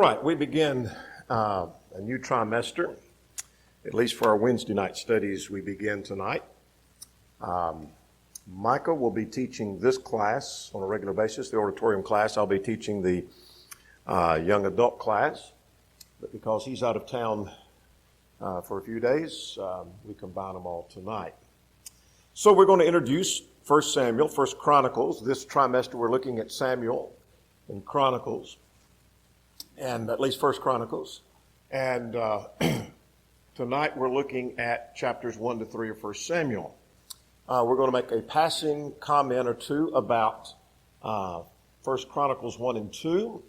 right, we begin a new trimester, at least for our Wednesday night studies. We begin tonight. Micah will be teaching this class on a regular basis, the auditorium class. I'll be teaching the young adult class, but because he's out of town for a few days, we combine them all tonight. So we're going to introduce 1 Samuel, 1 Chronicles. This trimester we're looking at Samuel and Chronicles, and at least 1 Chronicles. And tonight we're looking at chapters 1 to 3 of 1 Samuel. We're going to make a passing comment or two about 1 Chronicles 1 and 2.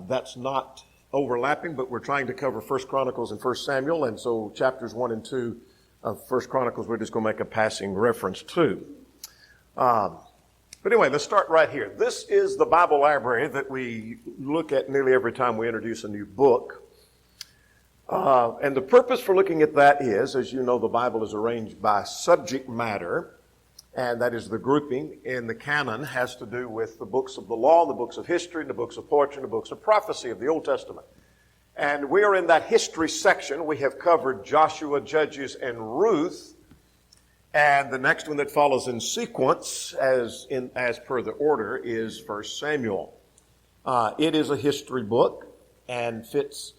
That's not overlapping, but we're trying to cover 1 Chronicles and 1 Samuel, and so chapters 1 and 2 of 1 Chronicles we're just going to make a passing reference to. But anyway, let's start right here. This is the Bible library that we look at nearly every time we introduce a new book. And the purpose for looking at that is, as you know, the Bible is arranged by subject matter, and that is the grouping in the canon has to do with the books of the law, the books of history, the books of poetry, and the books of prophecy of the Old Testament. And we are in that history section. We have covered Joshua, Judges, and Ruth. And the next one that follows in sequence, as per the order, is 1 Samuel. It is a history book and fits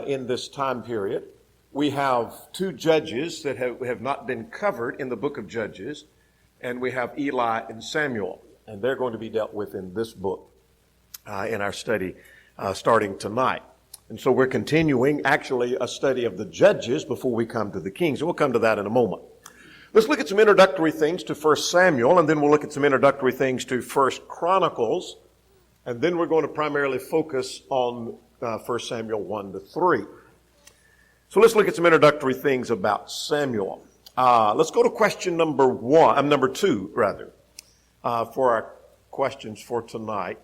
in this time period. We have two judges that have not been covered in the book of Judges, and we have Eli and Samuel, and they're going to be dealt with in this book in our study starting tonight. And so we're continuing actually a study of the Judges before we come to the Kings. We'll come to that in a moment. Let's look at some introductory things to 1 Samuel, and then we'll look at some introductory things to 1 Chronicles, and then we're going to primarily focus on 1 Samuel 1 to 3. So let's look at some introductory things about Samuel. Let's go to question number 2, for our questions for tonight.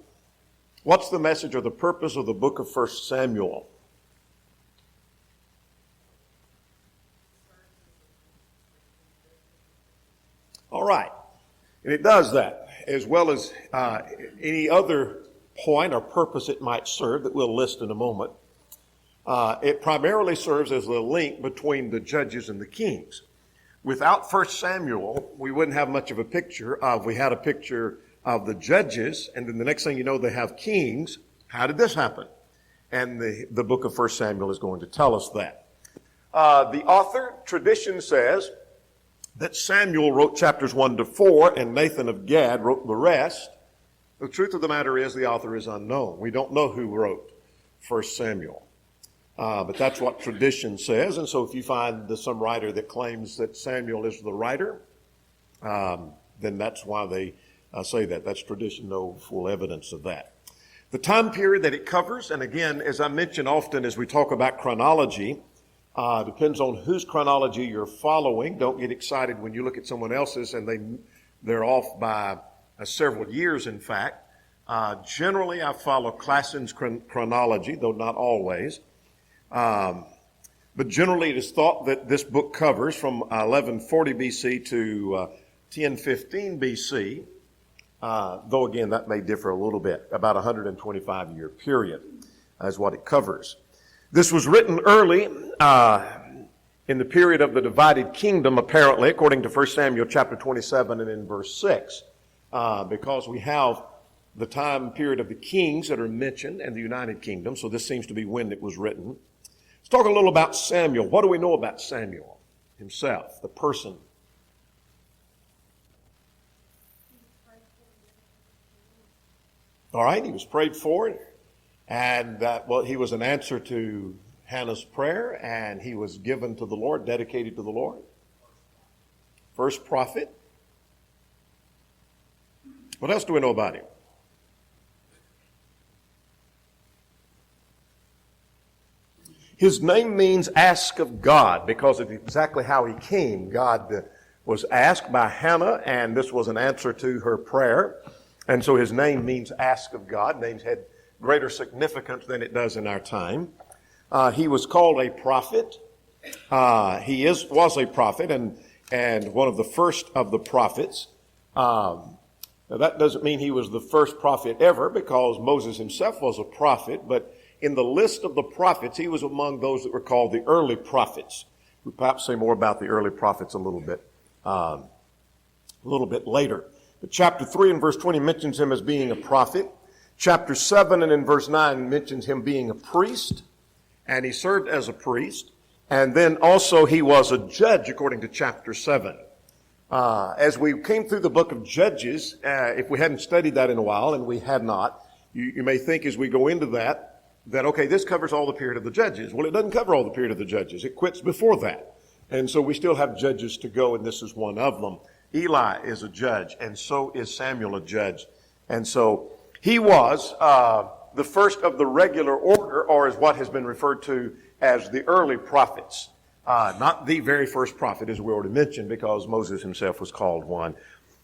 What's the message or the purpose of the book of 1 Samuel? All right. And it does that, as well as any other point or purpose it might serve that we'll list in a moment. It primarily serves as the link between the Judges and the Kings. Without 1 Samuel, we wouldn't have much of a picture of, we had a picture of the Judges, and then the next thing you know, they have Kings. How did this happen? And the book of 1 Samuel is going to tell us that. The author, tradition says, that Samuel wrote chapters 1 to 4, and Nathan of Gad wrote the rest. The truth of the matter is the author is unknown. We don't know who wrote 1 Samuel. But that's what tradition says. And so if you find some writer that claims that Samuel is the writer, then that's why they say that. That's tradition, no full evidence of that. The time period that it covers, and again, as I mention often as we talk about chronology, depends on whose chronology you're following. Don't get excited when you look at someone else's and they're off by several years, in fact. Generally, I follow Klassen's chronology, though not always. But generally, it is thought that this book covers from 1140 BC to 1015 BC, though again, that may differ a little bit. About a 125-year period is what it covers. This was written early in the period of the divided kingdom, apparently, according to 1 Samuel chapter 27 and in verse 6, because we have the time period of the kings that are mentioned and the United Kingdom, so this seems to be when it was written. Let's talk a little about Samuel. What do we know about Samuel himself, the person? All right, he was prayed for. And he was an answer to Hannah's prayer, and he was given to the Lord, dedicated to the Lord. First prophet. What else do we know about him? His name means ask of God because of exactly how he came. God was asked by Hannah, and this was an answer to her prayer. And so his name means ask of God. Names had greater significance than it does in our time. He was called a prophet. He was a prophet and one of the first of the prophets. Now that doesn't mean he was the first prophet ever, because Moses himself was a prophet, but in the list of the prophets, he was among those that were called the early prophets. We'll perhaps say more about the early prophets a little bit later. But chapter 3 and verse 20 mentions him as being a prophet. Chapter 7 and in verse 9 mentions him being a priest, and he served as a priest. And then also he was a judge according to chapter 7. As we came through the book of Judges, if we hadn't studied that in a while, and we had not, you may think as we go into that, okay, this covers all the period of the Judges. Well, it doesn't cover all the period of the Judges. It quits before that. And so we still have judges to go, and this is one of them. Eli is a judge, and so is Samuel a judge. And so he was the first of the regular order, or as what has been referred to as the early prophets. Not the very first prophet, as we already mentioned, because Moses himself was called one.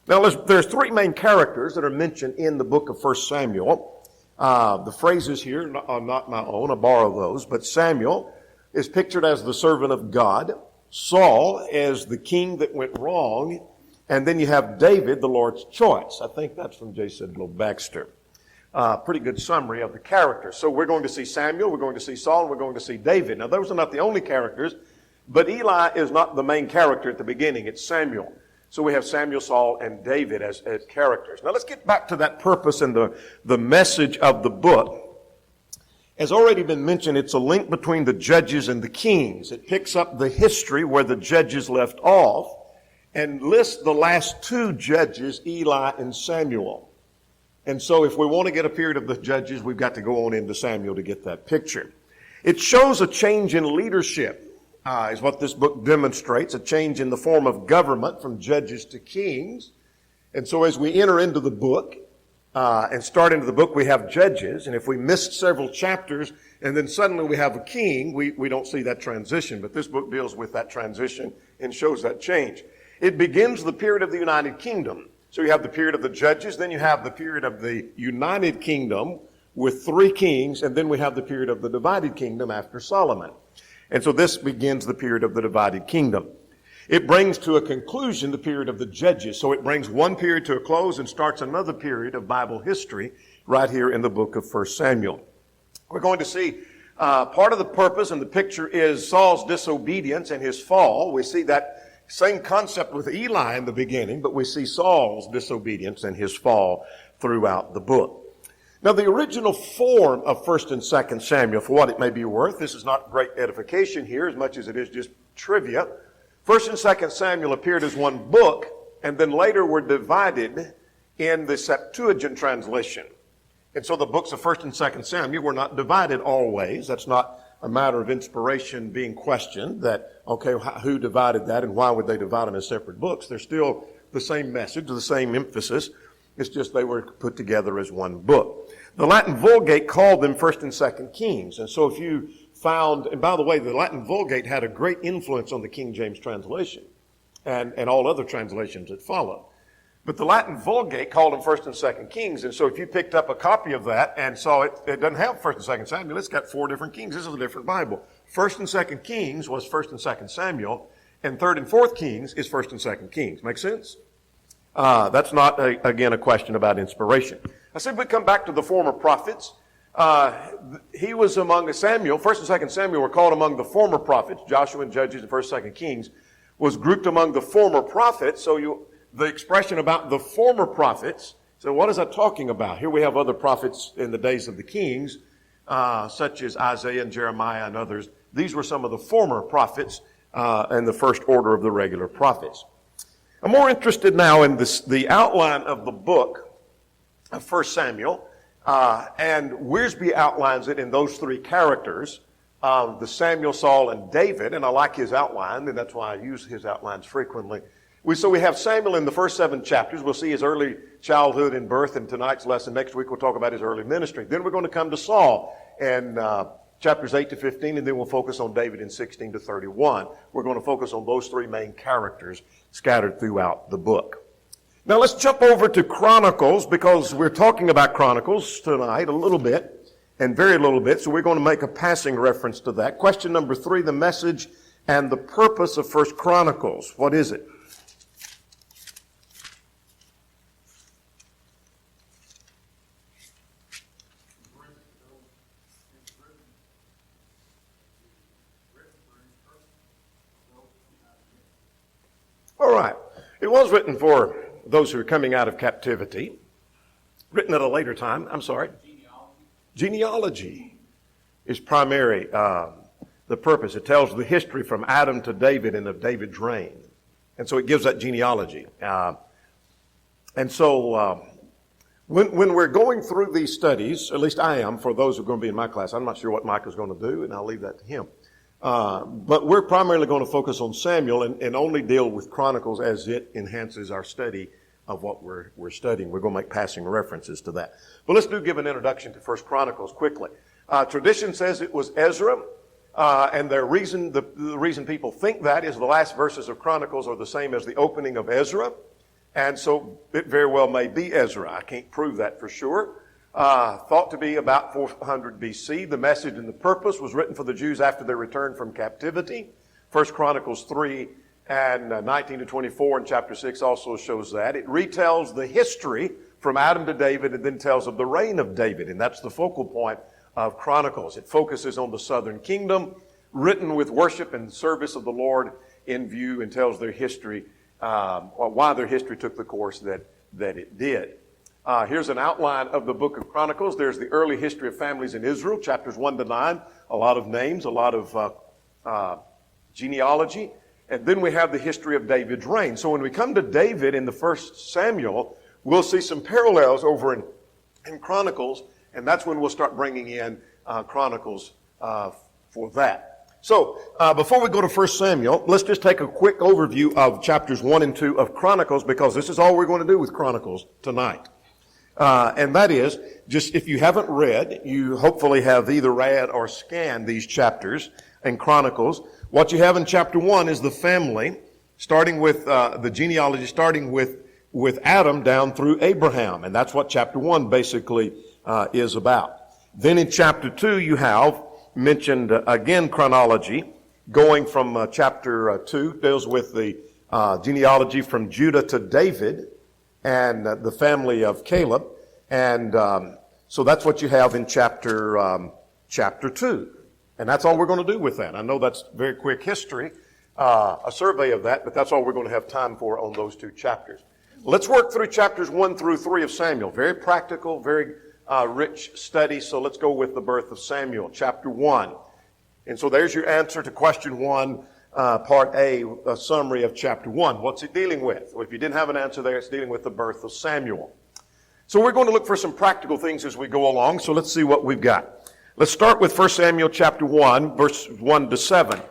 Now, there's three main characters that are mentioned in the book of 1 Samuel. The phrases here are not my own. I borrow those. But Samuel is pictured as the servant of God. Saul as the king that went wrong. And then you have David, the Lord's choice. I think that's from J. Sidlow Baxter. Pretty good summary of the characters. So we're going to see Samuel, we're going to see Saul, and we're going to see David. Now, those are not the only characters, but Eli is not the main character at the beginning. It's Samuel. So we have Samuel, Saul, and David as characters. Now, let's get back to that purpose and the message of the book. As already been mentioned, it's a link between the judges and the kings. It picks up the history where the judges left off and lists the last two judges, Eli and Samuel. And so if we want to get a period of the judges, we've got to go on into Samuel to get that picture. It shows a change in leadership, is what this book demonstrates, a change in the form of government from judges to kings. And so as we enter into the book, and start into the book, we have judges. And if we missed several chapters and then suddenly we have a king, we don't see that transition. But this book deals with that transition and shows that change. It begins the period of the United Kingdom. So you have the period of the judges, then you have the period of the United Kingdom with three kings, and then we have the period of the divided kingdom after Solomon. And so this begins the period of the divided kingdom. It brings to a conclusion the period of the judges. So it brings one period to a close and starts another period of Bible history right here in the book of 1 Samuel. We're going to see part of the purpose and the picture is Saul's disobedience and his fall. We see that same concept with Eli in the beginning, but we see Saul's disobedience and his fall throughout the book. Now, the original form of 1 and 2 Samuel, for what it may be worth, this is not great edification here as much as it is just trivia. 1 and 2 Samuel appeared as one book, and then later were divided in the Septuagint translation. And so the books of 1 and 2 Samuel were not divided always. That's not a matter of inspiration being questioned that, okay, who divided that and why would they divide them as separate books? They're still the same message, the same emphasis. It's just they were put together as one book. The Latin Vulgate called them 1 and 2 Kings. And so if you found, and by the way, the Latin Vulgate had a great influence on the King James translation and all other translations that follow. But the Latin Vulgate called them 1 and 2 Kings. And so if you picked up a copy of that and saw it doesn't have 1 and 2 Samuel. It's got 4 different kings. This is a different Bible. 1 and 2 Kings was 1 and 2 Samuel. And 3rd and 4th Kings is 1 and 2 Kings. Make sense? That's not, again, a question about inspiration. I said we come back to the former prophets. He was among Samuel. 1 and 2 Samuel were called among the former prophets. Joshua and Judges and 1 and 2 Kings was grouped among the former prophets. So the expression about the former prophets, so what is that talking about? Here we have other prophets in the days of the kings, such as Isaiah and Jeremiah and others. These were some of the former prophets in the first order of the regular prophets. I'm more interested now in the outline of the book of 1 Samuel, and Wiersbe outlines it in those three characters, the Samuel, Saul, and David, and I like his outline, and that's why I use his outlines frequently. So we have Samuel in the first 7 chapters. We'll see his early childhood and birth in tonight's lesson. Next week we'll talk about his early ministry. Then we're going to come to Saul and chapters 8 to 15, and then we'll focus on David in 16 to 31. We're going to focus on those three main characters scattered throughout the book. Now let's jump over to Chronicles, because we're talking about Chronicles tonight a little bit, and very little bit, so we're going to make a passing reference to that. Question number 3, the message and the purpose of 1 Chronicles. What is it? It was written for those who are coming out of captivity. Written at a later time. I'm sorry. Genealogy is primary, the purpose. It tells the history from Adam to David and of David's reign. And so it gives that genealogy. And so when we're going through these studies, at least I am, for those who are going to be in my class, I'm not sure what Micah's going to do, and I'll leave that to him. But we're primarily going to focus on Samuel and only deal with Chronicles as it enhances our study of what we're studying. We're going to make passing references to that. But let's give an introduction to First Chronicles quickly. Tradition says it was Ezra, and the reason people think that is the last verses of Chronicles are the same as the opening of Ezra, and so it very well may be Ezra. I can't prove that for sure. Thought to be about 400 BC. The message and the purpose was written for the Jews after their return from captivity. First Chronicles 3 and 19 to 24 and chapter 6 also shows that. It retells the history from Adam to David and then tells of the reign of David, and that's the focal point of Chronicles. It focuses on the southern kingdom, written with worship and service of the Lord in view, and tells their history, or why their history took the course that it did. Here's an outline of the book of Chronicles. There's the early history of families in Israel, chapters 1 to 9, a lot of names, a lot of genealogy. And then we have the history of David's reign. So when we come to David in the first Samuel, we'll see some parallels over in Chronicles, and that's when we'll start bringing in Chronicles for that. So before we go to 1 Samuel, let's just take a quick overview of chapters 1 and 2 of Chronicles, because this is all we're going to do with Chronicles tonight. And that is, just if you haven't read, you hopefully have either read or scanned these chapters in Chronicles. What you have in chapter 1 is the family, starting with the genealogy, starting with Adam down through Abraham. And that's what chapter 1 basically is about. Then in chapter 2, you have mentioned again chronology, going from chapter 2, deals with the genealogy from Judah to David and the family of Caleb. And so that's what you have in chapter 2. And that's all we're going to do with that. I know that's very quick history, a survey of that, but that's all we're going to have time for on those two chapters. Let's work through chapters 1 through 3 of Samuel. Very practical, very rich study. So let's go with the birth of Samuel, chapter 1. And so there's your answer to question 1, part A, a summary of chapter 1. What's it dealing with? Well, if you didn't have an answer there, it's dealing with the birth of Samuel. So we're going to look for some practical things as we go along. So let's see what we've got. Let's start with 1 Samuel chapter 1, verse 1 to 7.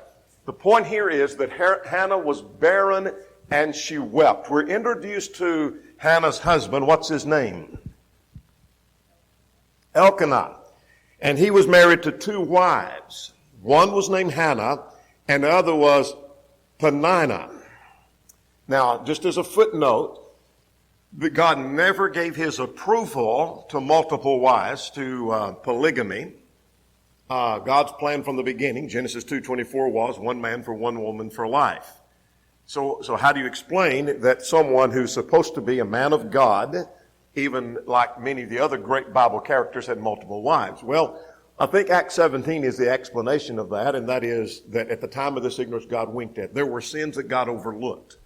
The point here is that Hannah was barren and she wept. We're introduced to Hannah's husband. What's his name? Elkanah. And he was married to 2 wives. One was named Hannah and the other was Peninnah. Now, just as a footnote, that God never gave his approval to multiple wives, to polygamy. God's plan from the beginning, Genesis 2:24, was one man for one woman for life. So how do you explain that someone who's supposed to be a man of God, even like many of the other great Bible characters, had multiple wives? Well, I think Acts 17 is the explanation of that, and that is that at the time of this ignorance, God winked at. There were sins that God overlooked.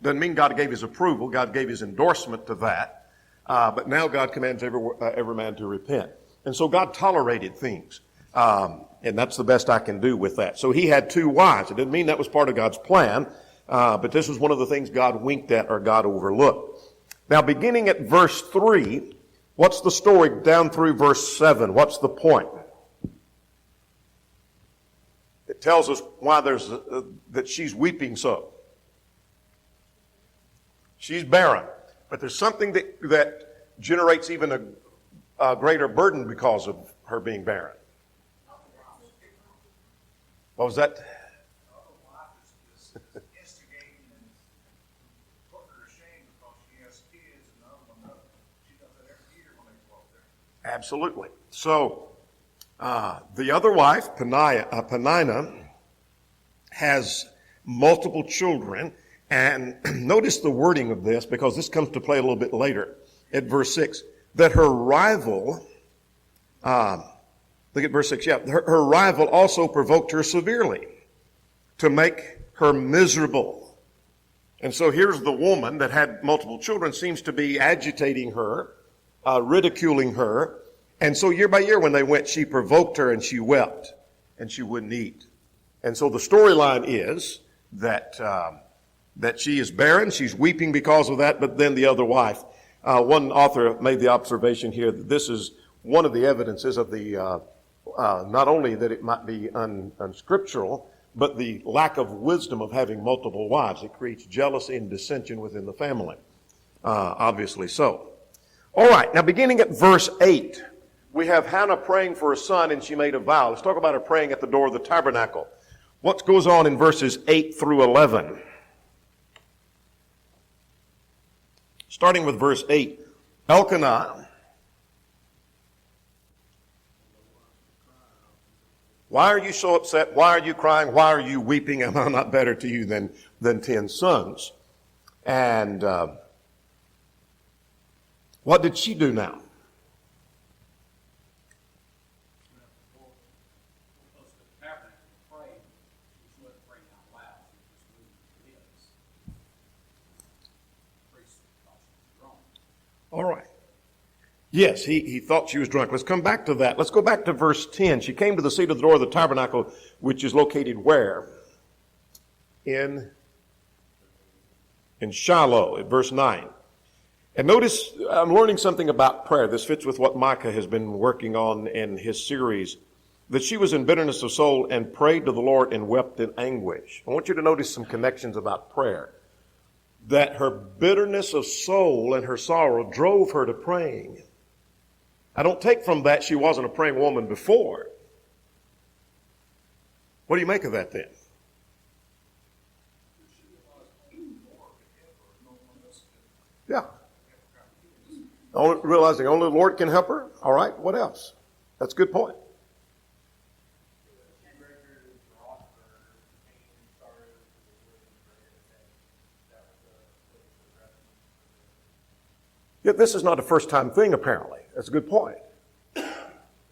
Doesn't mean God gave his approval. God gave his endorsement to that. But now God commands every man to repent. And so God tolerated things. And that's the best I can do with that. So he had 2 wives. It didn't mean that was part of God's plan. But this was one of the things God winked at or God overlooked. Now, beginning at verse 3, what's the story down through verse 7? What's the point? It tells us why that she's weeping so. She's barren. But there's something that generates even a greater burden because of her being barren. What was that? Absolutely. So, the other wife, Peninnah, has multiple children. And notice the wording of this, because this comes to play a little bit later at verse 6. That her rival, look at verse 6, her rival also provoked her severely to make her miserable. And so here's the woman that had multiple children, seems to be agitating her, ridiculing her. And so year by year when they went, she provoked her and she wept and she wouldn't eat. And so the storyline is that she is barren. She's weeping because of that, but then the other wife. One author made the observation here that this is one of the evidences of the, not only that it might be unscriptural, but the lack of wisdom of having multiple wives. It creates jealousy and dissension within the family. Obviously so. All right, now beginning at verse 8, we have Hannah praying for a son, and she made a vow. Let's talk about her praying at the door of the tabernacle. What goes on in verses 8 through 11? Starting with verse 8, Elkanah, why are you so upset? Why are you crying? Why are you weeping? Am I not better to you than 10 sons? And what did she do now? All right. Yes, he thought she was drunk. Let's come back to that. Let's go back to verse 10. She came to the seat of the door of the tabernacle, which is located where? In Shiloh, at verse 9. And notice, I'm learning something about prayer. This fits with what Micah has been working on in his series. That she was in bitterness of soul and prayed to the Lord and wept in anguish. I want you to notice some connections about prayer. That her bitterness of soul and her sorrow drove her to praying. I don't take from that she wasn't a praying woman before. What do you make of that then? Yeah. Realizing only the Lord can help her? All right, what else? That's a good point. Yet this is not a first-time thing, apparently. That's a good point.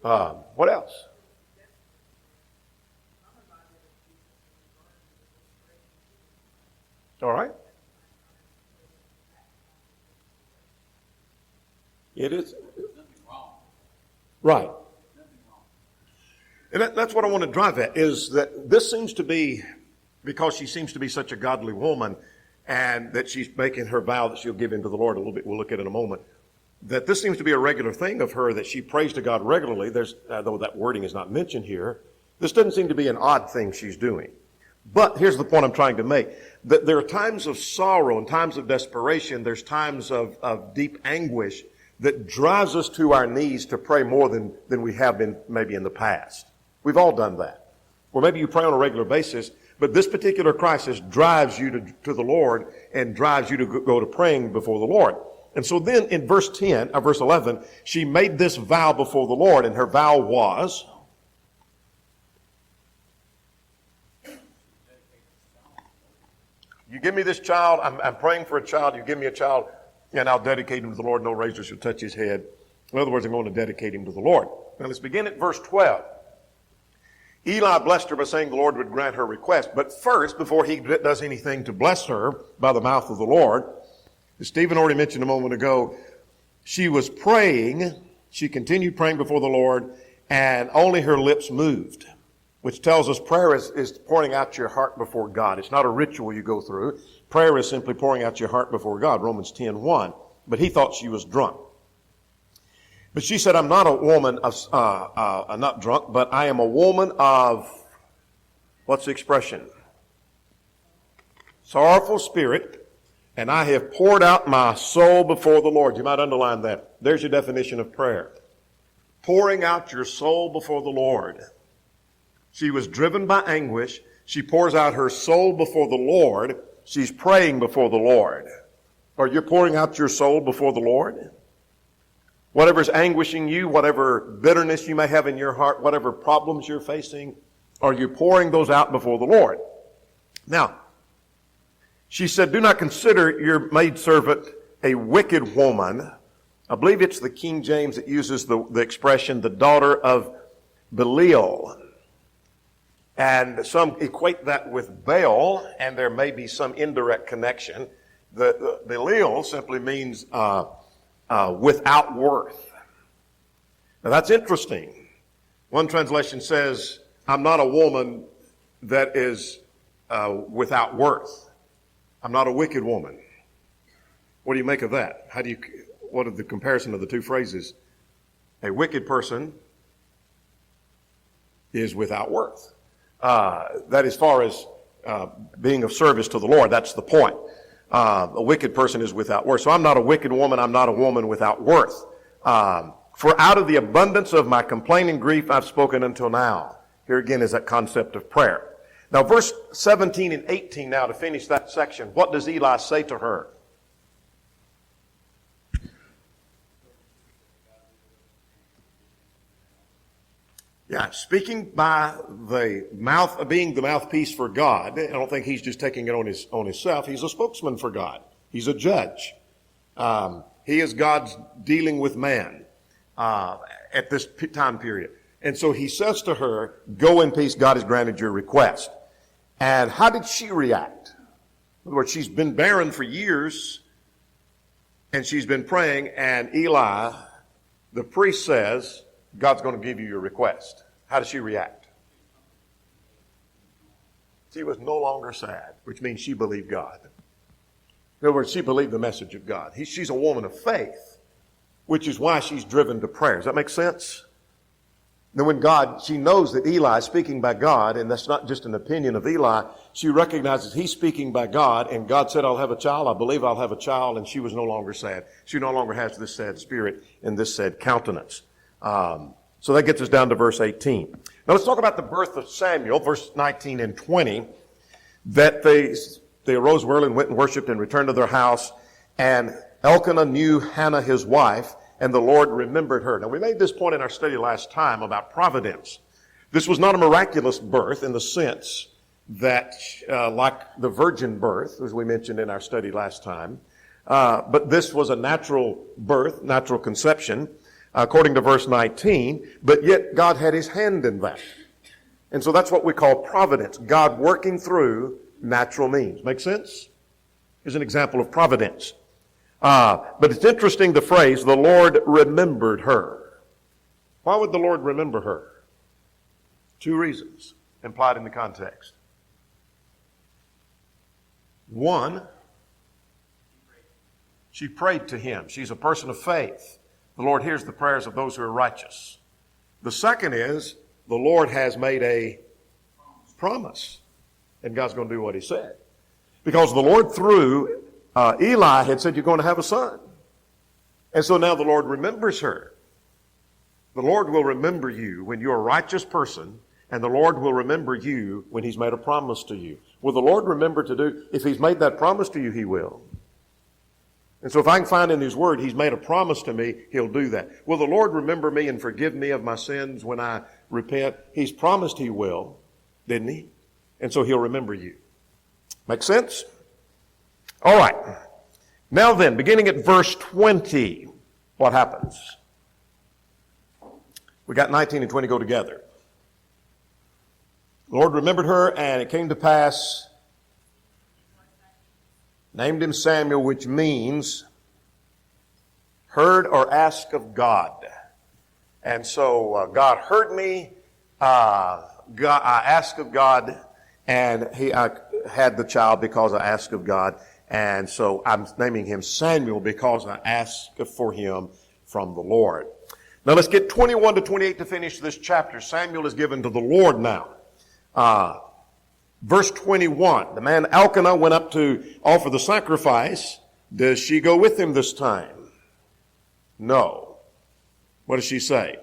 What else? All right. It is. Right. And that's what I want to drive at, is that this seems to be, because she seems to be such a godly woman, and that she's making her vow that she'll give in to the Lord a little bit. We'll look at it in a moment. That this seems to be a regular thing of her, that she prays to God regularly. Though that wording is not mentioned here, this doesn't seem to be an odd thing she's doing. But here's the point I'm trying to make. That there are times of sorrow and times of desperation. There's times of deep anguish that drives us to our knees to pray more than we have been maybe in the past. We've all done that. Or maybe you pray on a regular basis, but this particular crisis drives you to the Lord and drives you to go to praying before the Lord. And so then in verse 11, she made this vow before the Lord, and her vow was, you give me this child, I'm praying for a child, you give me a child, and I'll dedicate him to the Lord. No razor shall touch his head. In other words, I'm going to dedicate him to the Lord. Now let's begin at verse 12. Eli blessed her by saying the Lord would grant her request. But first, before he does anything to bless her by the mouth of the Lord, as Stephen already mentioned a moment ago, she was praying, she continued praying before the Lord, and only her lips moved, which tells us prayer is pouring out your heart before God. It's not a ritual you go through. Prayer is simply pouring out your heart before God, Romans 10:1. But he thought she was drunk. But she said, I'm not a woman of, I'm not drunk, but I am a woman of, what's the expression? Sorrowful spirit, and I have poured out my soul before the Lord. You might underline that. There's your definition of prayer. Pouring out your soul before the Lord. She was driven by anguish. She pours out her soul before the Lord. She's praying before the Lord. Are you pouring out your soul before the Lord? Whatever's anguishing you, whatever bitterness you may have in your heart, whatever problems you're facing, are you pouring those out before the Lord? Now, she said, do not consider your maidservant a wicked woman. I believe it's the King James that uses the expression, the daughter of Belial. And some equate that with Baal, and there may be some indirect connection. The Belial simply means without worth. Now that's interesting. One translation says, I'm not a woman that is without worth. I'm not a wicked woman. What do you make of that? What are the comparison of the two phrases? A wicked person is without worth. That as far as being of service to the Lord, that's the point. A wicked person is without worth. So I'm not a wicked woman. I'm not a woman without worth. For out of the abundance of my complaining grief, I've spoken until now. Here again is that concept of prayer. Now, verse 17 and 18 now to finish that section. What does Eli say to her? Yeah, speaking by the mouth, being the mouthpiece for God. I don't think he's just taking it on himself. He's a spokesman for God. He's a judge. He is God's dealing with man at this time period. And so he says to her, go in peace, God has granted your request. And how did she react? In other words, she's been barren for years, and she's been praying, and Eli, the priest, says, God's going to give you your request. How does she react? She was no longer sad, which means she believed God. In other words, she believed the message of God. She's a woman of faith, which is why she's driven to prayer. Does that make sense? Then when she knows that Eli is speaking by God, and that's not just an opinion of Eli, she recognizes he's speaking by God, and God said, I'll have a child. I believe I'll have a child, and she was no longer sad. She no longer has this sad spirit and this sad countenance. So that gets us down to verse 18. Now let's talk about the birth of Samuel, verse 19 and 20, that they arose early and went and worshiped and returned to their house, and Elkanah knew Hannah his wife, and the Lord remembered her. Now we made this point in our study last time about providence. This was not a miraculous birth in the sense that, like the virgin birth, as we mentioned in our study last time, but this was a natural birth, natural conception, according to verse 19, but yet God had his hand in that. And so that's what we call providence, God working through natural means. Make sense? Here's an example of providence. But it's interesting, the phrase, the Lord remembered her. Why would the Lord remember her? Two reasons implied in the context. One, she prayed to him. She's a person of faith. The Lord hears the prayers of those who are righteous. The second is, the Lord has made a promise, and God's going to do what he said. Because the Lord, through Eli, had said, you're going to have a son. And so now the Lord remembers her. The Lord will remember you when you're a righteous person, and the Lord will remember you when he's made a promise to you. Will the Lord remember to do, if he's made that promise to you, he will. And so if I can find in his word, he's made a promise to me, he'll do that. Will the Lord remember me and forgive me of my sins when I repent? He's promised he will, didn't he? And so he'll remember you. Make sense? All right. Now then, beginning at verse 20, what happens? We got 19 and 20 go together. The Lord remembered her, and it came to pass, named him Samuel, which means heard or asked of God. And so God heard me, I asked of God, and I had the child because I asked of God. And so I'm naming him Samuel because I asked for him from the Lord. Now let's get 21 to 28 to finish this chapter. Samuel is given to the Lord now. Verse 21, the man Elkanah went up to offer the sacrifice. Does she go with him this time? No. What does she say?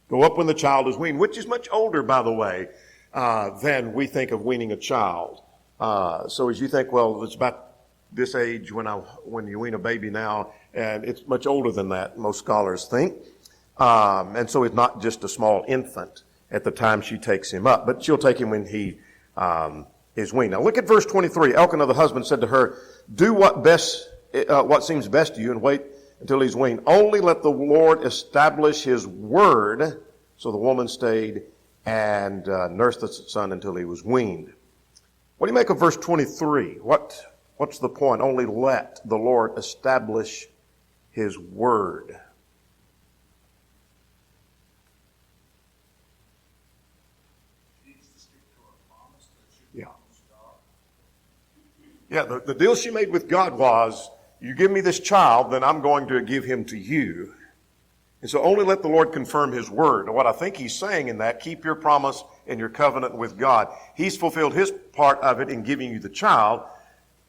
Go up when the child is weaned, which is much older, by the way, than we think of weaning a child. So as you think, well, it's about this age when you wean a baby now, and it's much older than that, most scholars think. And so it's not just a small infant at the time she takes him up, but she'll take him when he is weaned. Now look at verse 23. Elkanah the husband said to her, do what seems best to you, and wait until he's weaned. Only let the Lord establish his word. So the woman stayed and nursed the son until he was weaned. What do you make of verse 23? What's the point? Only let the Lord establish his word. Yeah, the deal she made with God was, you give me this child, then I'm going to give him to you. And so only let the Lord confirm his word. And what I think he's saying in that, keep your promise and your covenant with God. He's fulfilled his part of it in giving you the child.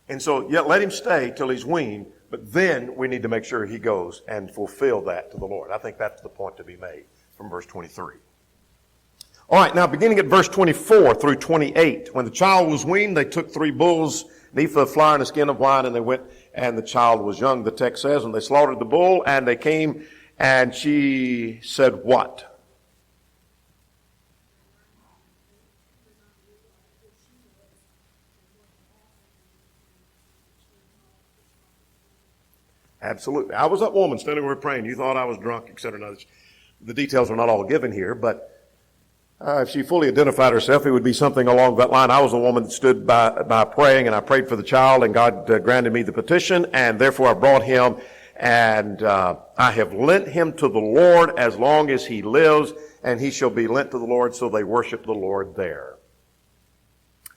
And so, yeah, let him stay till he's weaned. But then we need to make sure he goes and fulfill that to the Lord. I think that's the point to be made from verse 23. All right, now beginning at verse 24 through 28. When the child was weaned, they took 3 bulls, an ephah of flour and a skin of wine, and they went, and the child was young, the text says, and they slaughtered the bull, and they came, and she said what? Absolutely. I was that woman standing there praying. You thought I was drunk, etc. The details are not all given here, but if she fully identified herself, it would be something along that line. I was the woman that stood by praying, and I prayed for the child, and God granted me the petition, and therefore I brought him, and I have lent him to the Lord as long as he lives, and he shall be lent to the Lord, so they worship the Lord there.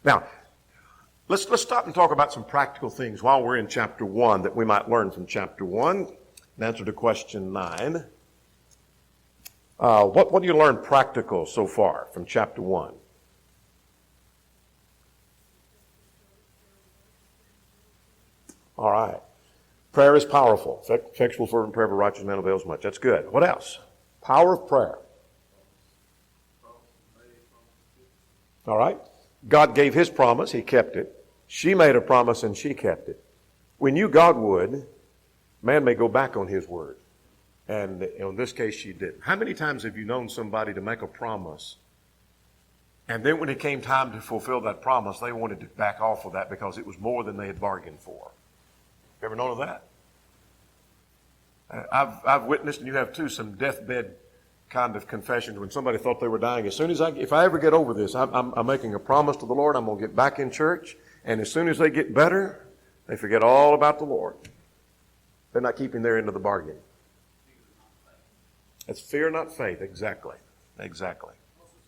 Now, let's stop and talk about some practical things while we're in chapter 1 that we might learn from chapter 1. In answer to question 9. What do you learn practical so far from chapter 1? All right. Prayer is powerful. Effectual fervent prayer of a righteous man avails much. That's good. What else? Power of prayer. All right. God gave his promise. He kept it. She made a promise and she kept it. We knew God would. Man may go back on his word. And in this case, she didn't. How many times have you known somebody to make a promise, and then when it came time to fulfill that promise, they wanted to back off of that because it was more than they had bargained for? You ever known of that? I've witnessed, and you have too, some deathbed kind of confessions when somebody thought they were dying. As soon as if I ever get over this, I'm making a promise to the Lord. I'm going to get back in church, and as soon as they get better, they forget all about the Lord. They're not keeping their end of the bargain. It's fear, not faith. Exactly. Exactly.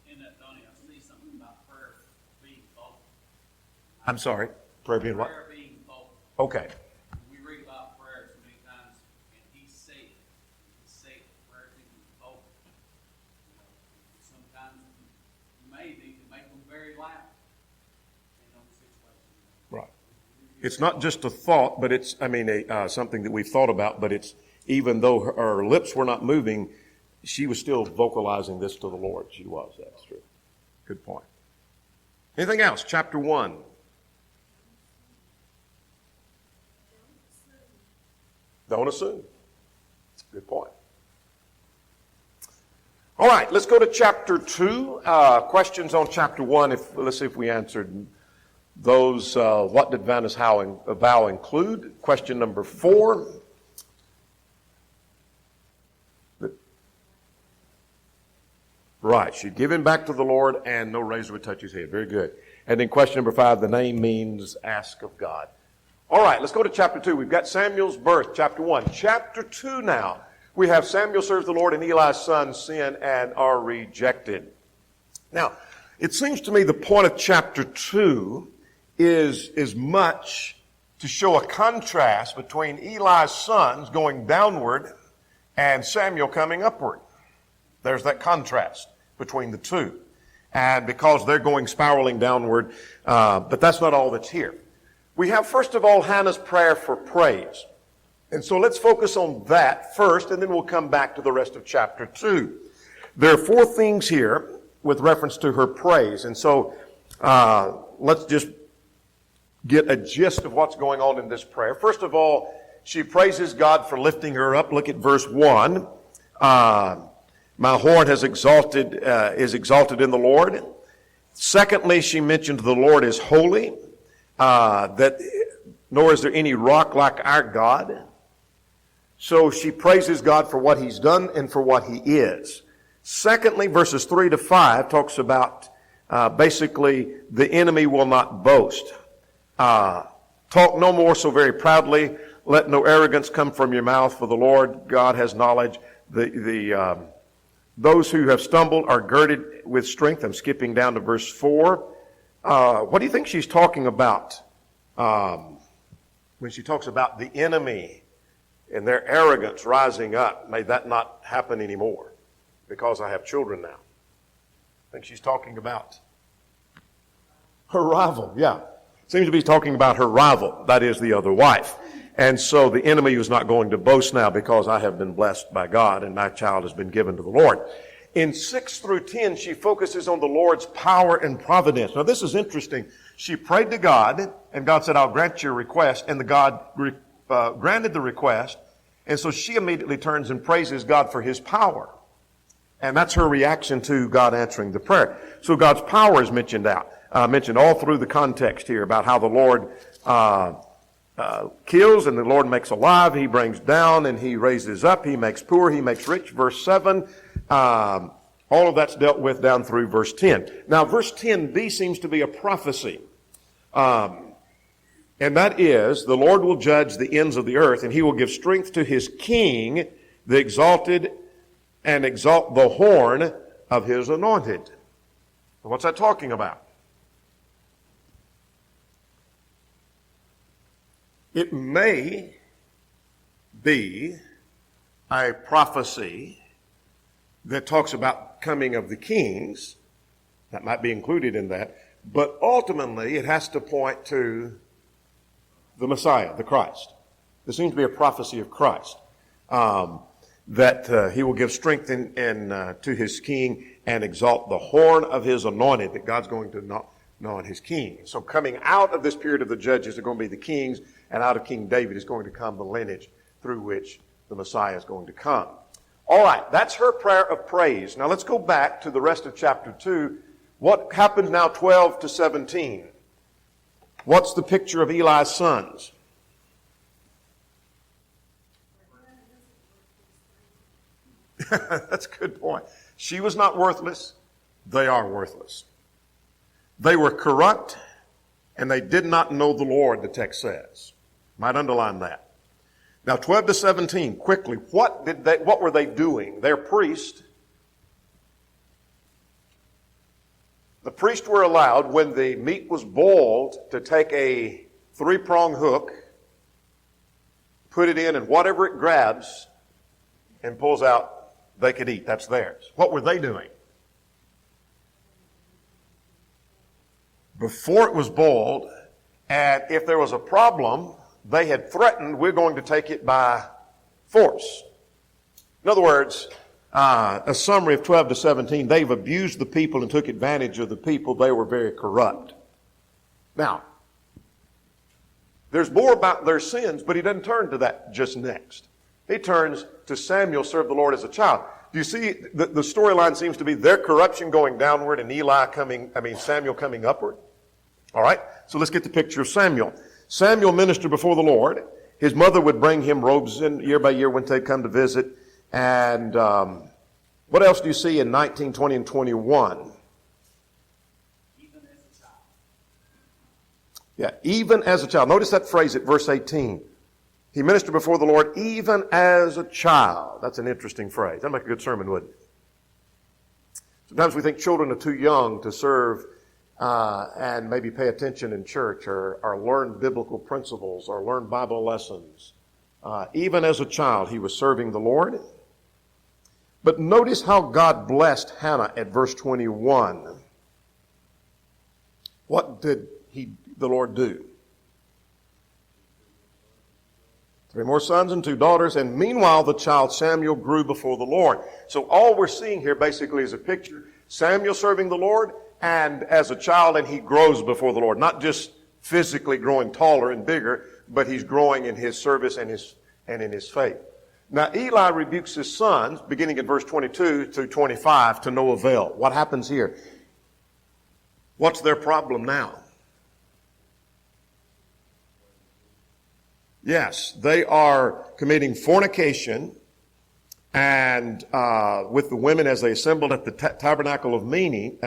In that, Donnie, I see something about prayer being vocal. I'm sorry. Prayer being what? Prayer being vocal. Okay. We read about prayer so many times, and he's safe. He's safe. Prayer can be vocal. You know, sometimes you may need to make them very loud in those situations. Right. It's not just a thought, but it's, something that we've thought about, but it's, even though her lips were not moving, she was still vocalizing this to the Lord. She was. That's true. Good point. Anything else? Chapter 1. Don't assume. Good point. All right, let's go to chapter 2. Questions on chapter 1. Let's see if we answered those. What did Vanna's vow include? Question number 4. Right, she'd give him back to the Lord and no razor would touch his head. Very good. And then question number 5, the name means ask of God. All right, let's go to chapter 2. We've got Samuel's birth, chapter 1. Chapter 2 now. We have Samuel serves the Lord and Eli's sons sin and are rejected. Now, it seems to me the point of chapter 2 is much to show a contrast between Eli's sons going downward and Samuel coming upward. There's that contrast between the two. And because they're going spiraling downward, but that's not all that's here. We have, first of all, Hannah's prayer for praise. And so let's focus on that first, and then we'll come back to the rest of chapter 2. There are 4 things here with reference to her praise. And so let's just get a gist of what's going on in this prayer. First of all, she praises God for lifting her up. Look at verse 1. My horn is exalted in the Lord. Secondly, she mentioned the Lord is holy, nor is there any rock like our God. So she praises God for what he's done and for what he is. Secondly, verses 3 to 5 talks about basically the enemy will not boast. Talk no more so very proudly. Let no arrogance come from your mouth, for the Lord God has knowledge. Those who have stumbled are girded with strength. I'm skipping down to verse 4. What do you think she's talking about when she talks about the enemy and their arrogance rising up? May that not happen anymore because I have children now. I think she's talking about her rival. Yeah. Seems to be talking about her rival. That is the other wife. And so the enemy is not going to boast now because I have been blessed by God and my child has been given to the Lord. In 6 through 10, she focuses on the Lord's power and providence. Now this is interesting. She prayed to God and God said, I'll grant your request. And God granted the request. And so she immediately turns and praises God for his power. And that's her reaction to God answering the prayer. So God's power is mentioned all through the context here about how the Lord kills and the Lord makes alive. He brings down and he raises up. He makes poor. He makes rich. Verse 7. All of that's dealt with down through verse 10. Now, verse 10b seems to be a prophecy. And that is, the Lord will judge the ends of the earth, and he will give strength to his king, the exalted, and exalt the horn of his anointed. What's that talking about? It may be a prophecy that talks about coming of the kings. That might be included in that. But ultimately, it has to point to the Messiah, the Christ. There seems to be a prophecy of Christ. That he will give strength to his king and exalt the horn of his anointed, that God's going to anoint his king. So coming out of this period of the judges are going to be the kings, and out of King David is going to come the lineage through which the Messiah is going to come. All right, that's her prayer of praise. Now let's go back to the rest of chapter 2. What happens now 12 to 17? What's the picture of Eli's sons? That's a good point. She was not worthless. They are worthless. They were corrupt, and they did not know the Lord, the text says. Might underline that. Now, 12 to 17, quickly, what were they doing? Their priest. The priests were allowed, when the meat was boiled, to take a 3-prong hook, put it in, and whatever it grabs and pulls out, they could eat. That's theirs. What were they doing? Before it was boiled, and if there was a problem, they had threatened, we're going to take it by force. In other words, a summary of 12 to 17, they've abused the people and took advantage of the people. They were very corrupt. Now, there's more about their sins, but he doesn't turn to that just next. He turns to Samuel served the Lord as a child. Do you see the storyline seems to be their corruption going downward and Samuel coming upward? All right, so let's get the picture of Samuel. Samuel ministered before the Lord. His mother would bring him robes in year by year when they'd come to visit. And what else do you see in 19, 20, and 21? Even as a child. Yeah, even as a child. Notice that phrase at verse 18. He ministered before the Lord even as a child. That's an interesting phrase. That'd make a good sermon, wouldn't it? Sometimes we think children are too young to serve and maybe pay attention in church or learn biblical principles or learn Bible lessons. Even as a child, he was serving the Lord. But notice how God blessed Hannah at verse 21. What did the Lord do? 3 more sons and 2 daughters, and meanwhile the child Samuel grew before the Lord. So all we're seeing here basically is a picture. Samuel serving the Lord, and as a child, and he grows before the Lord. Not just physically growing taller and bigger, but he's growing in his service and in his faith. Now Eli rebukes his sons, beginning in verse 22 through 25, to no avail. What happens here? What's their problem now? Yes, they are committing fornication and with the women as they assembled at the tabernacle of meeting,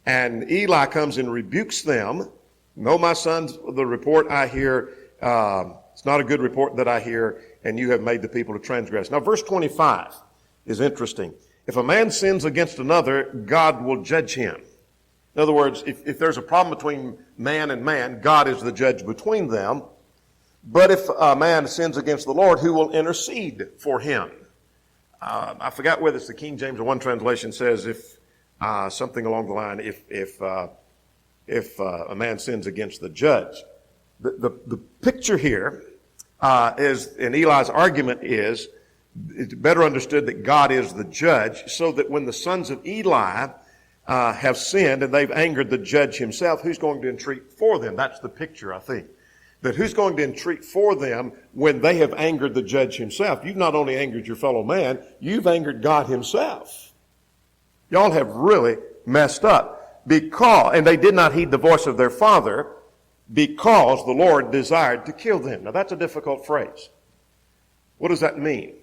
and Eli comes and rebukes them. No, my sons, the report I hear, it's not a good report that I hear, and you have made the people to transgress. Now, verse 25 is interesting. If a man sins against another, God will judge him. In other words, if there's a problem between man and man, God is the judge between them. But if a man sins against the Lord, who will intercede for him? I forgot whether it's the King James or one translation says if something along the line, if a man sins against the judge. The picture here is, and Eli's argument is, it's better understood that God is the judge, so that when the sons of Eli have sinned and they've angered the judge himself, who's going to entreat for them? That's the picture, I think. That who's going to entreat for them when they have angered the judge himself? You've not only angered your fellow man, you've angered God himself. Y'all have really messed up. And they did not heed the voice of their father because the Lord desired to kill them. Now that's a difficult phrase. What does that mean?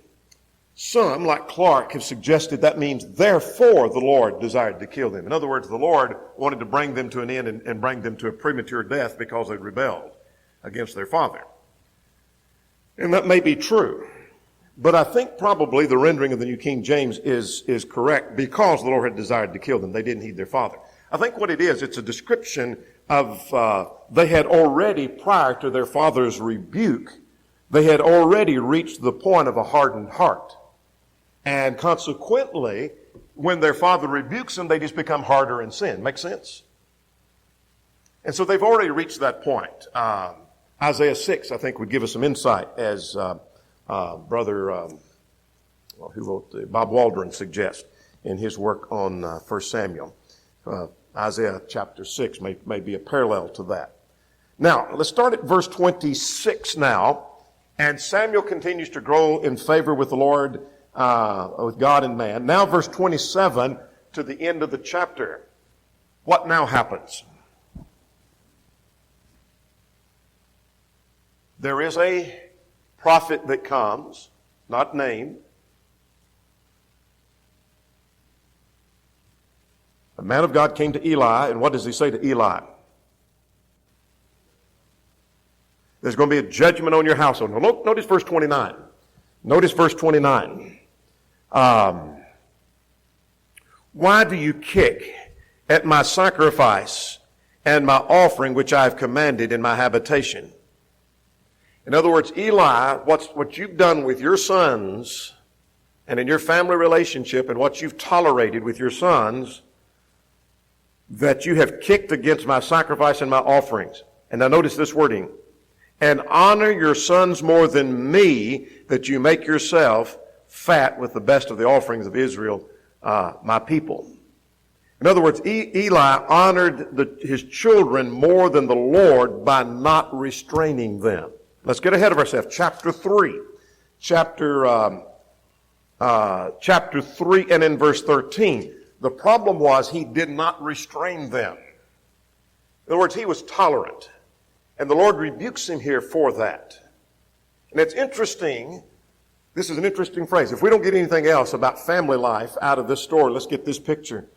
Some, like Clark, have suggested that means therefore the Lord desired to kill them. In other words, the Lord wanted to bring them to an end and bring them to a premature death because they rebelled against their father. And that may be true. But I think probably the rendering of the New King James is correct because the Lord had desired to kill them. They didn't heed their father. I think what it is, it's a description of, they had already, prior to their father's rebuke, they had already reached the point of a hardened heart. And consequently, when their father rebukes them, they just become harder in sin. Make sense? And so they've already reached that point. Isaiah 6, I think, would give us some insight, as Brother who wrote Bob Waldron suggests in his work on 1 Samuel. Isaiah chapter 6 may be a parallel to that. Now, let's start at verse 26 now. And Samuel continues to grow in favor with the Lord, with God and man. Now, verse 27 to the end of the chapter. What now happens? There is a prophet that comes, not named. A man of God came to Eli, and what does he say to Eli? There's going to be a judgment on your household. Now, notice verse 29. Notice verse 29. Why do you kick at my sacrifice and my offering which I have commanded in my habitation? In other words, Eli, what you've done with your sons and in your family relationship and what you've tolerated with your sons, that you have kicked against my sacrifice and my offerings. And now notice this wording. And honor your sons more than me, that you make yourself fat with the best of the offerings of Israel, my people. In other words, Eli honored his children more than the Lord by not restraining them. Let's get ahead of ourselves. Chapter 3. Chapter 3 and in verse 13. The problem was he did not restrain them. In other words, he was tolerant. And the Lord rebukes him here for that. And it's interesting. This is an interesting phrase. If we don't get anything else about family life out of this story, let's get this picture.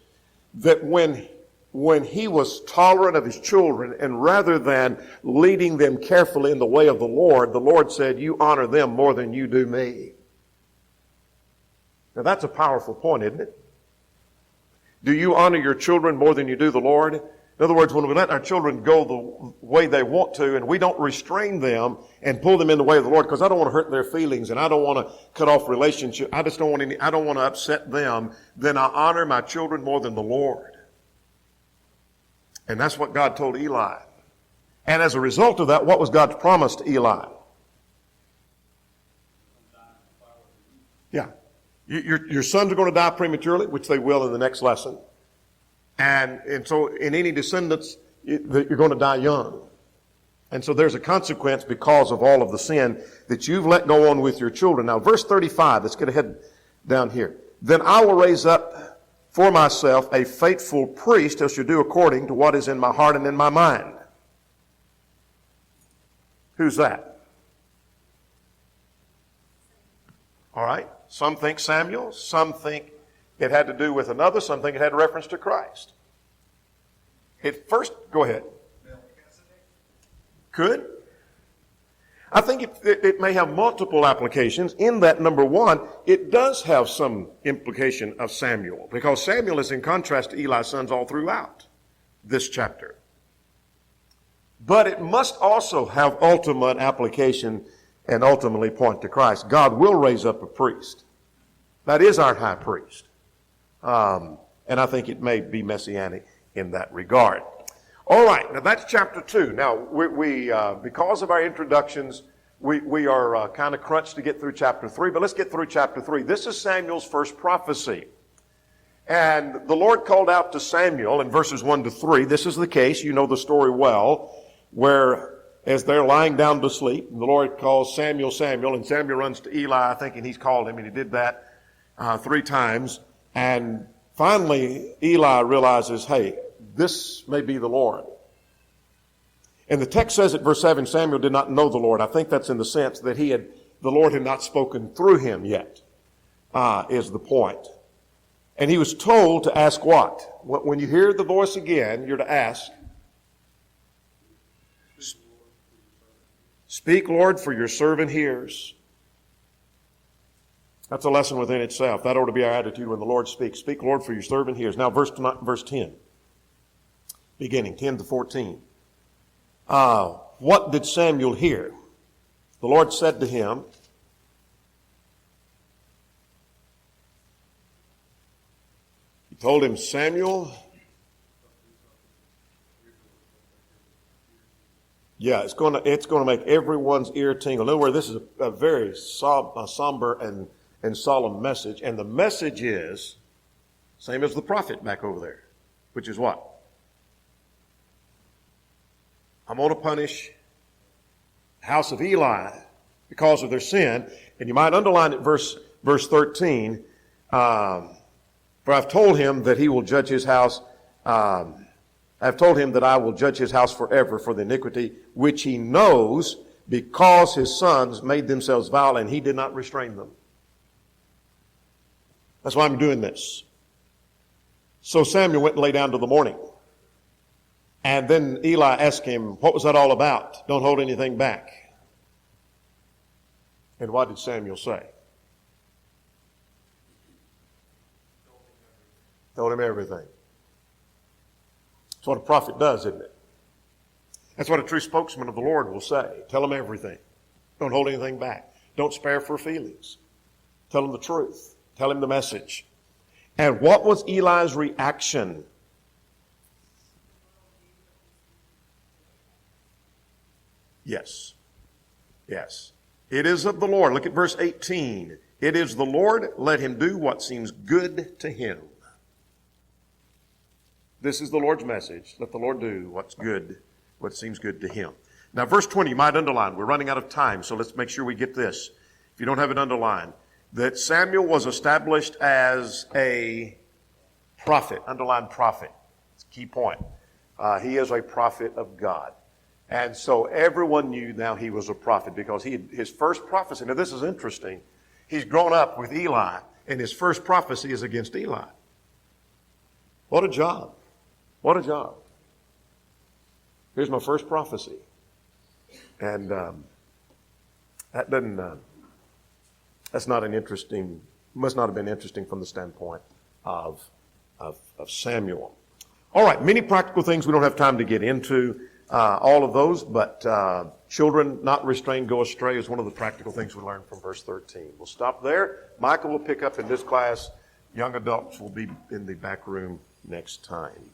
That when he was tolerant of his children, and rather than leading them carefully in the way of the Lord said, you honor them more than you do me. Now that's a powerful point, isn't it? Do you honor your children more than you do the Lord? In other words, when we let our children go the way they want to, and we don't restrain them and pull them in the way of the Lord, because I don't want to hurt their feelings and I don't want to cut off relationship. I don't want to upset them. Then I honor my children more than the Lord. And that's what God told Eli. And as a result of that, what was God's promise to Eli? Yeah. Your sons are going to die prematurely, which they will in the next lesson. And so in any descendants, you're going to die young. And so there's a consequence because of all of the sin that you've let go on with your children. Now, verse 35, let's get ahead down here. Then I will raise up for myself a faithful priest who shall do according to what is in my heart and in my mind. Who's that? All right. Some think Samuel. Some think it had to do with another. Some think it had reference to Christ. Go ahead. Could. I think it may have multiple applications in that, number one, it does have some implication of Samuel, because Samuel is in contrast to Eli's sons all throughout this chapter. But it must also have ultimate application and ultimately point to Christ. God will raise up a priest. That is our high priest. And I think it may be messianic in that regard. All right, now that's chapter 2. Now, we because of our introductions, we are kind of crunched to get through chapter 3, but let's get through chapter 3. This is Samuel's first prophecy. And the Lord called out to Samuel in verses 1 to 3. This is the case, you know the story well, where as they're lying down to sleep, the Lord calls Samuel, Samuel, and Samuel runs to Eli, thinking he's called him, and he did that 3 times. And finally, Eli realizes, hey, this may be the Lord. And the text says at verse 7, Samuel did not know the Lord. I think that's in the sense that the Lord had not spoken through him yet, is the point. And he was told to ask what? When you hear the voice again, you're to ask, speak, Lord, for your servant hears. That's a lesson within itself. That ought to be our attitude when the Lord speaks. Speak, Lord, for your servant hears. Now, verse 10. Beginning, 10 to 14. What did Samuel hear? The Lord said to him, He told him, Samuel, yeah, it's going to make everyone's ear tingle. In other words, this is a very somber and solemn message. And the message is, same as the prophet back over there, which is what? I'm going to punish the house of Eli because of their sin. And you might underline it, verse 13. For I've told him that he will judge his house. I've told him that I will judge his house forever for the iniquity which he knows, because his sons made themselves vile and he did not restrain them. That's why I'm doing this. So Samuel went and lay down till the morning. And then Eli asked him, what was that all about? Don't hold anything back. And what did Samuel say? Told him everything. That's what a prophet does, isn't it? That's what a true spokesman of the Lord will say. Tell him everything. Don't hold anything back. Don't spare for feelings. Tell him the truth. Tell him the message. And what was Eli's reaction? Yes. Yes. It is of the Lord. Look at verse 18. It is the Lord. Let him do what seems good to him. This is the Lord's message. Let the Lord do what's good, what seems good to him. Now, verse 20, you might underline. We're running out of time, so let's make sure we get this. If you don't have it underlined, that Samuel was established as a prophet. Underline prophet. It's a key point. He is a prophet of God. And so everyone knew now he was a prophet, because his first prophecy, now this is interesting. He's grown up with Eli, and his first prophecy is against Eli. What a job. What a job. Here's my first prophecy. And that doesn't, that's not an interesting, must not have been interesting from the standpoint of Samuel. All right, many practical things we don't have time to get into. All of those, but children not restrained go astray is one of the practical things we learn from verse 13. We'll stop there. Michael will pick up in this class. Young adults will be in the back room next time.